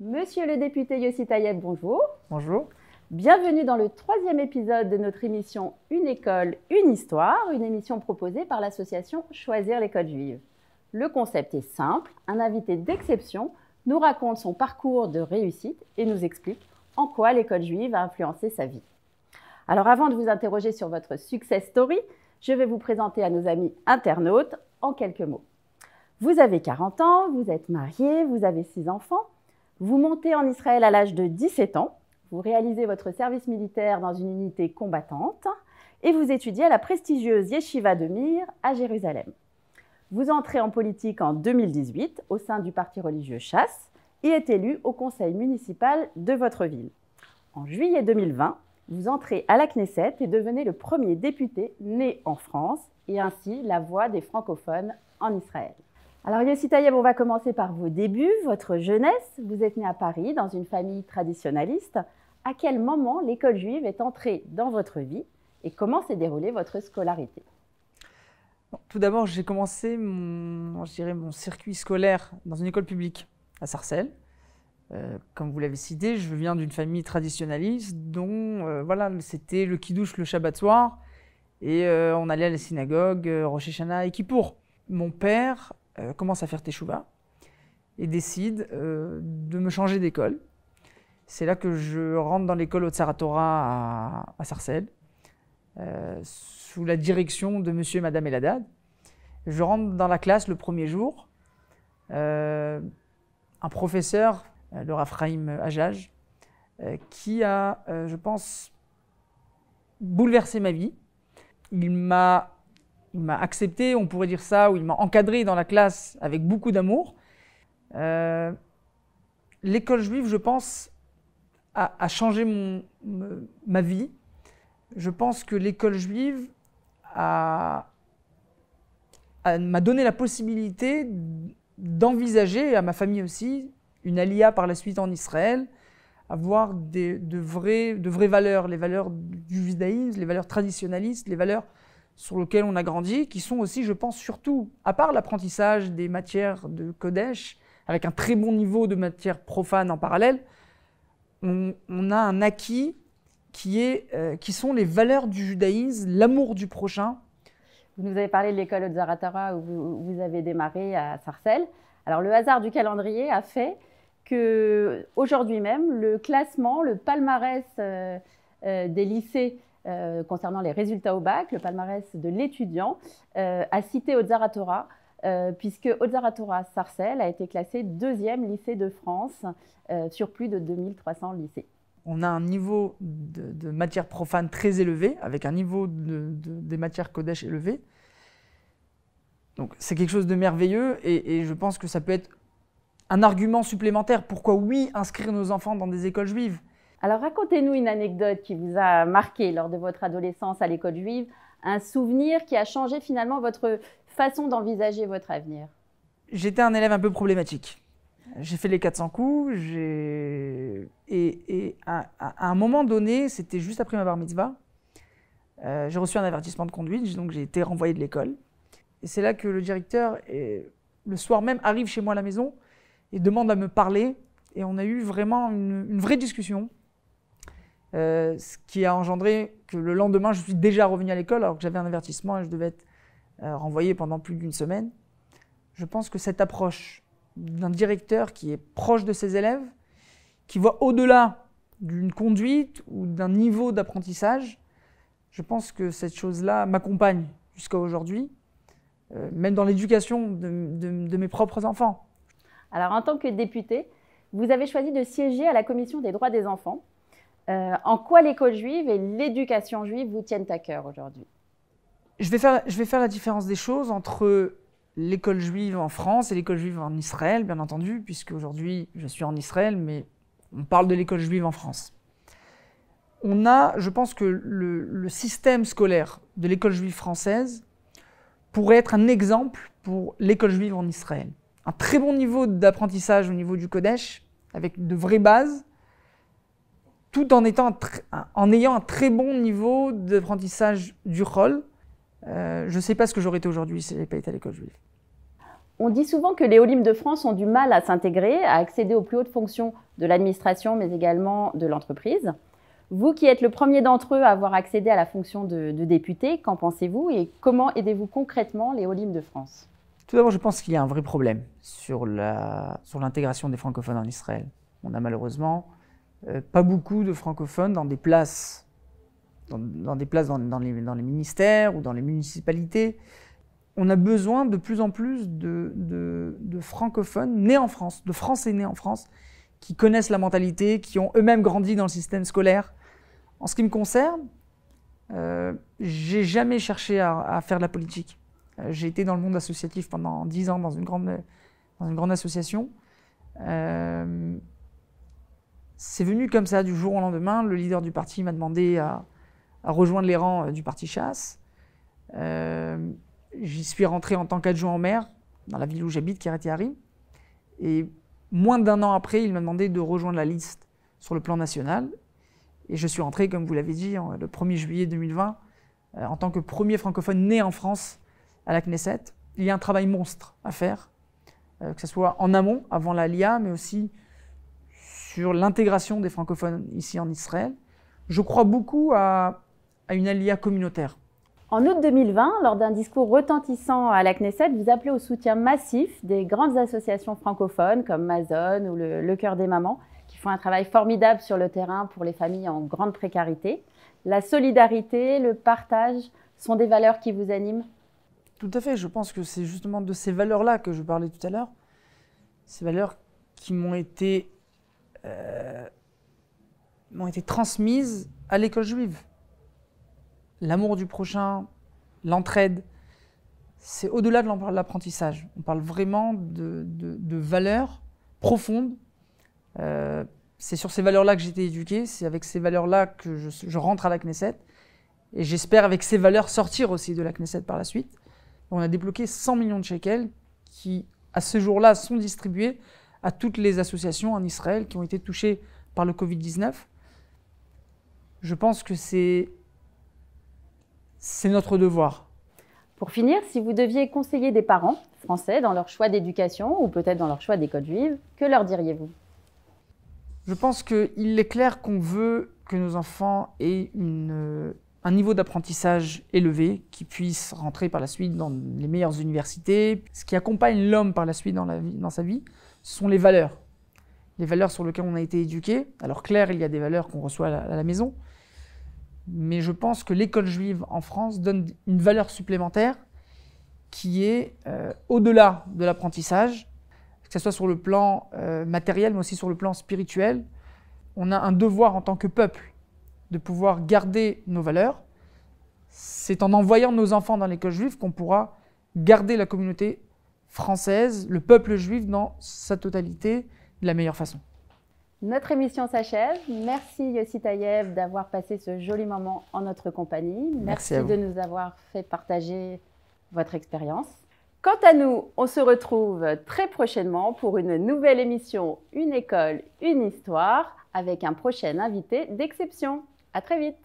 Monsieur le député Yossi Taïeb, bonjour. Bonjour. Bienvenue dans le 3e épisode de notre émission Une école, une histoire, une émission proposée par l'association Choisir l'école juive. Le concept est simple, un invité d'exception nous raconte son parcours de réussite et nous explique en quoi l'école juive a influencé sa vie. Alors avant de vous interroger sur votre success story, je vais vous présenter à nos amis internautes en quelques mots. Vous avez 40 ans, vous êtes marié, vous avez 6 enfants, vous montez en Israël à l'âge de 17 ans, vous réalisez votre service militaire dans une unité combattante et vous étudiez à la prestigieuse Yeshiva de Mir à Jérusalem. Vous entrez en politique en 2018 au sein du parti religieux Chasse et êtes élu au conseil municipal de votre ville. En juillet 2020, vous entrez à la Knesset et devenez le premier député né en France et ainsi la voix des francophones en Israël. Alors Yossi Taïeb, on va commencer par vos débuts, votre jeunesse. Vous êtes né à Paris dans une famille traditionnaliste. À quel moment l'école juive est entrée dans votre vie et comment s'est déroulée votre scolarité? Tout d'abord, j'ai commencé mon circuit scolaire dans une école publique à Sarcelles. Comme vous l'avez cité, je viens d'une famille traditionnaliste dont c'était le kiddush le Shabbat soir et on allait à la synagogue, Rosh Hashanah et Kippour. Mon père commence à faire teshuva et décide de me changer d'école. C'est là que je rentre dans l'école Otsar Torah à Sarcelles, sous la direction de monsieur et madame Eladad. Je rentre dans la classe le premier jour. Un professeur, le Rav Chaim Hajjaj, qui a, je pense, bouleversé ma vie. Il m'a accepté, on pourrait dire ça, ou il m'a encadré dans la classe avec beaucoup d'amour. L'école juive, je pense, a changé ma vie. Je pense que l'école juive m'a donné la possibilité d'envisager, à ma famille aussi, une aliyah par la suite en Israël, avoir de vraies valeurs, les valeurs du judaïsme, les valeurs traditionnalistes, les valeurs sur lesquelles on a grandi, qui sont aussi, je pense, surtout, à part l'apprentissage des matières de Kodesh, avec un très bon niveau de matières profanes en parallèle, on a un acquis qui sont les valeurs du judaïsme, l'amour du prochain. Vous nous avez parlé de l'école Otsar Torah où vous avez démarré à Sarcelles. Alors le hasard du calendrier a fait qu'aujourd'hui même, le classement, le palmarès des lycées concernant les résultats au bac, le palmarès de l'étudiant, a cité Otsar Torah, puisque Otsar Torah Sarcelles a été classé 2e lycée de France sur plus de 2300 lycées. On a un niveau de matières profanes très élevé, avec un niveau des matières Kodesh élevé. Donc c'est quelque chose de merveilleux et je pense que ça peut être un argument supplémentaire. Pourquoi oui, inscrire nos enfants dans des écoles juives? Alors racontez-nous une anecdote qui vous a marqué lors de votre adolescence à l'école juive, un souvenir qui a changé finalement votre façon d'envisager votre avenir. J'étais un élève un peu problématique. J'ai fait les 400 coups, et à un moment donné, c'était juste après ma bar mitzvah, j'ai reçu un avertissement de conduite, donc j'ai été renvoyé de l'école. Et c'est là que le directeur, le soir même, arrive chez moi à la maison et demande à me parler. Et on a eu vraiment une vraie discussion, ce qui a engendré que le lendemain, je suis déjà revenu à l'école alors que j'avais un avertissement et je devais être renvoyé pendant plus d'1 semaine. Je pense que cette approche d'un directeur qui est proche de ses élèves, qui voit au-delà d'une conduite ou d'un niveau d'apprentissage, je pense que cette chose-là m'accompagne jusqu'à aujourd'hui, même dans l'éducation de mes propres enfants. Alors en tant que député, vous avez choisi de siéger à la Commission des droits des enfants. En quoi l'école juive et l'éducation juive vous tiennent à cœur aujourd'hui? Je vais faire la différence des choses entre l'école juive en France et l'école juive en Israël, bien entendu, puisque aujourd'hui je suis en Israël, mais on parle de l'école juive en France. Je pense que le système scolaire de l'école juive française pourrait être un exemple pour l'école juive en Israël. Un très bon niveau d'apprentissage au niveau du Kodesh, avec de vraies bases, tout en ayant un très bon niveau d'apprentissage du Chol. Je ne sais pas ce que j'aurais été aujourd'hui si je n'avais pas été à l'école juive. On dit souvent que les Olympes de France ont du mal à s'intégrer, à accéder aux plus hautes fonctions de l'administration, mais également de l'entreprise. Vous qui êtes le premier d'entre eux à avoir accédé à la fonction de député, qu'en pensez-vous et comment aidez-vous concrètement les Olympes de France? Tout d'abord, je pense qu'il y a un vrai problème sur l'intégration des francophones en Israël. On a malheureusement pas beaucoup de francophones dans des places, dans les ministères ou dans les municipalités. On a besoin de plus en plus de francophones nés en France, de Français nés en France, qui connaissent la mentalité, qui ont eux-mêmes grandi dans le système scolaire. En ce qui me concerne, j'ai jamais cherché à faire de la politique. J'ai été dans le monde associatif pendant 10 ans dans une grande association. C'est venu comme ça, du jour au lendemain. Le leader du parti m'a demandé à rejoindre les rangs du parti Chasse. J'y suis rentré en tant qu'adjoint au maire, dans la ville où j'habite, Kiryat-Ye'arim. Et moins d'1 an après, il m'a demandé de rejoindre la liste sur le plan national. Et je suis rentré, comme vous l'avez dit, le 1er juillet 2020, en tant que premier francophone né en France à la Knesset. Il y a un travail monstre à faire, que ce soit en amont, avant la LIA, mais aussi sur l'intégration des francophones ici en Israël. Je crois beaucoup à une alia communautaire. En août 2020, lors d'un discours retentissant à la Knesset, vous appelez au soutien massif des grandes associations francophones comme Mazone ou le Cœur des Mamans, qui font un travail formidable sur le terrain pour les familles en grande précarité. La solidarité, le partage sont des valeurs qui vous animent? Tout à fait, je pense que c'est justement de ces valeurs-là que je parlais tout à l'heure. Ces valeurs qui m'ont été transmises à l'école juive. L'amour du prochain, l'entraide, c'est au-delà de l'apprentissage. On parle vraiment de valeurs profondes. C'est sur ces valeurs-là que j'ai été éduqué, c'est avec ces valeurs-là que je rentre à la Knesset. Et j'espère avec ces valeurs sortir aussi de la Knesset par la suite. On a débloqué 100 millions de shekels qui, à ce jour-là, sont distribués à toutes les associations en Israël qui ont été touchées par le Covid-19. Je pense que c'est notre devoir. Pour finir, si vous deviez conseiller des parents français dans leur choix d'éducation ou peut-être dans leur choix d'école juive, que leur diriez-vous? Je pense qu'il est clair qu'on veut que nos enfants aient un niveau d'apprentissage élevé, qui puissent rentrer par la suite dans les meilleures universités. Ce qui accompagne l'homme par la suite dans sa vie, ce sont les valeurs. Les valeurs sur lesquelles on a été éduqué. Alors clair, il y a des valeurs qu'on reçoit à la maison, mais je pense que l'école juive en France donne une valeur supplémentaire qui est au-delà de l'apprentissage, que ce soit sur le plan matériel, mais aussi sur le plan spirituel. On a un devoir en tant que peuple de pouvoir garder nos valeurs. C'est en envoyant nos enfants dans l'école juive qu'on pourra garder la communauté française, le peuple juif dans sa totalité, de la meilleure façon. Notre émission s'achève. Merci Yossi Taïev d'avoir passé ce joli moment en notre compagnie. Merci de nous avoir fait partager votre expérience. Quant à nous, on se retrouve très prochainement pour une nouvelle émission Une école, une histoire avec un prochain invité d'exception. À très vite.